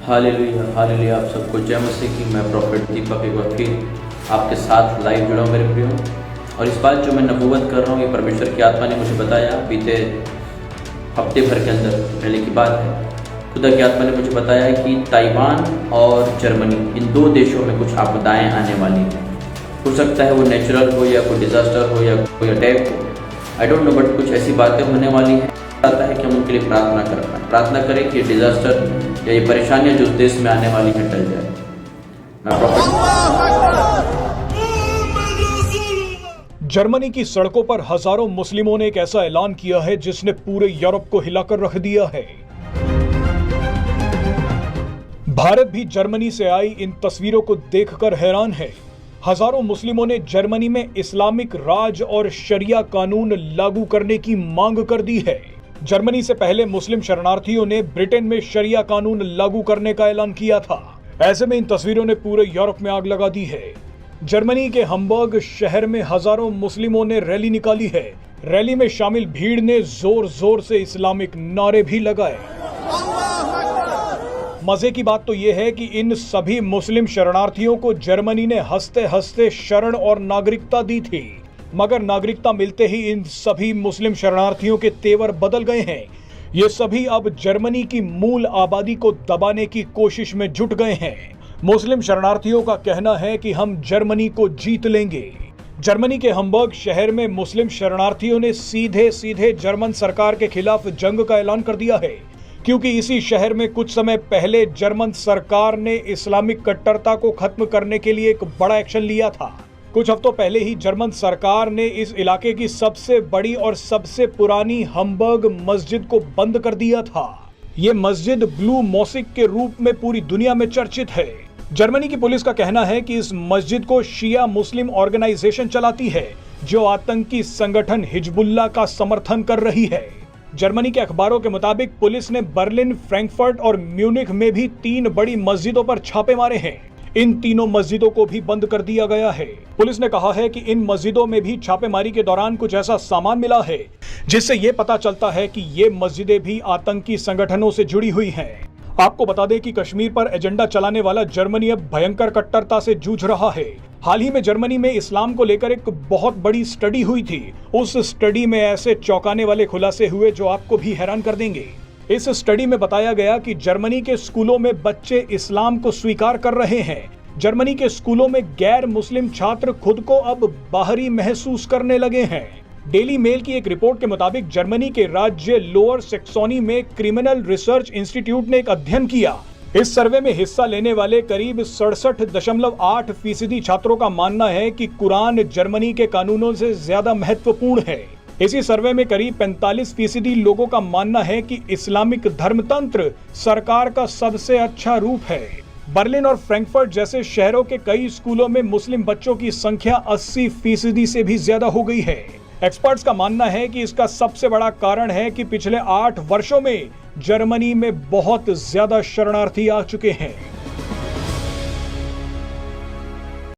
Hallelujah hallelujah. आप सबको जय मसीह की। मैं प्रॉफिट दीपक एक बार फिर आपके साथ लाइव जुड़ा हूँ मेरे प्रियो। और इस बात जो मैं नबूवत कर रहा हूँ ये परमेश्वर की आत्मा ने मुझे बताया बीते हफ्ते भर के अंदर पहले की बात है। खुदा की आत्मा ने मुझे बताया कि ताइवान और जर्मनी इन दो देशों में कुछ आपदाएँ आने वाली हैं। हो सकता है वो नेचुरल हो या कोई डिज़ास्टर हो या कोई अटैक हो, आई डोंट नो, बट कुछ ऐसी बातें होने वाली हैं। आता है कि हम उनके लिए प्रार्थना करें कि डिजास्टर या ये परेशानियां जो उस देश में आने वाली हैं टल जाए। जर्मनी की सड़कों पर हजारों मुस्लिमों ने एक ऐसा ऐलान किया है जिसने पूरे यूरोप को हिलाकर रख दिया है। भारत भी जर्मनी से आई इन तस्वीरों को देखकर हैरान है। हजारों मुस्लिमों ने जर्मनी में इस्लामिक राज और शरिया कानून लागू करने की मांग कर दी है। जर्मनी से पहले मुस्लिम शरणार्थियों ने ब्रिटेन में शरिया कानून लागू करने का ऐलान किया था। ऐसे में इन तस्वीरों ने पूरे यूरोप में आग लगा दी है। जर्मनी के हम्बर्ग शहर में हजारों मुस्लिमों ने रैली निकाली है। रैली में शामिल भीड़ ने जोर जोर से इस्लामिक नारे भी लगाए। मजे की बात तो यह है कि इन सभी मुस्लिम शरणार्थियों को जर्मनी ने हंसते हंसते शरण और नागरिकता दी थी, मगर नागरिकता मिलते ही इन सभी मुस्लिम शरणार्थियों के तेवर बदल गए हैं। ये सभी अब जर्मनी की मूल आबादी को दबाने की कोशिश में जुट गए हैं। मुस्लिम शरणार्थियों का कहना है कि हम जर्मनी को जीत लेंगे। जर्मनी के हम्बर्ग शहर में मुस्लिम शरणार्थियों ने सीधे सीधे जर्मन सरकार के खिलाफ जंग का ऐलान कर दिया है, क्योंकि इसी शहर में कुछ समय पहले जर्मन सरकार ने इस्लामिक कट्टरता को खत्म करने के लिए एक बड़ा एक्शन लिया था। कुछ हफ्तों पहले ही जर्मन सरकार ने इस इलाके की सबसे बड़ी और सबसे पुरानी हम्बर्ग मस्जिद को बंद कर दिया था। ये मस्जिद ब्लू मॉस्क के रूप में पूरी दुनिया में चर्चित है। जर्मनी की पुलिस का कहना है कि इस मस्जिद को शिया मुस्लिम ऑर्गेनाइजेशन चलाती है, जो आतंकी संगठन हिजबुल्लाह का समर्थन कर रही है। जर्मनी के अखबारों के मुताबिक पुलिस ने बर्लिन, फ्रैंकफर्ट और म्यूनिख में भी 3 बड़ी मस्जिदों पर छापे मारे हैं। इन तीनों मस्जिदों को भी बंद कर दिया गया है। पुलिस ने कहा है कि इन मस्जिदों में भी छापेमारी के दौरान कुछ ऐसा सामान मिला है जिससे ये पता चलता है कि ये मस्जिदें भी आतंकी संगठनों से जुड़ी हुई हैं। आपको बता दें कि कश्मीर पर एजेंडा चलाने वाला जर्मनी अब भयंकर कट्टरता से जूझ रहा है। हाल ही में जर्मनी में इस्लाम को लेकर एक बहुत बड़ी स्टडी हुई थी। उस स्टडी में ऐसे चौंकाने वाले खुलासे हुए जो आपको भी हैरान कर देंगे। इस स्टडी में बताया गया कि जर्मनी के स्कूलों में बच्चे इस्लाम को स्वीकार कर रहे हैं। जर्मनी के स्कूलों में गैर मुस्लिम छात्र खुद को अब बाहरी महसूस करने लगे हैं। डेली मेल की एक रिपोर्ट के मुताबिक जर्मनी के राज्य लोअर सैक्सोनी में क्रिमिनल रिसर्च इंस्टीट्यूट ने एक अध्ययन किया। इस सर्वे में हिस्सा लेने वाले करीब 67.8% छात्रों का मानना है कि कुरान जर्मनी के कानूनों से ज्यादा महत्वपूर्ण है। इसी सर्वे में करीब 45% लोगों का मानना है कि इस्लामिक धर्मतंत्र सरकार का सबसे अच्छा रूप है। बर्लिन और फ्रैंकफर्ट जैसे शहरों के कई स्कूलों में मुस्लिम बच्चों की संख्या 80% से भी ज्यादा हो गई है। एक्सपर्ट्स का मानना है कि इसका सबसे बड़ा कारण है कि पिछले 8 वर्षों में जर्मनी में बहुत ज्यादा शरणार्थी आ चुके हैं।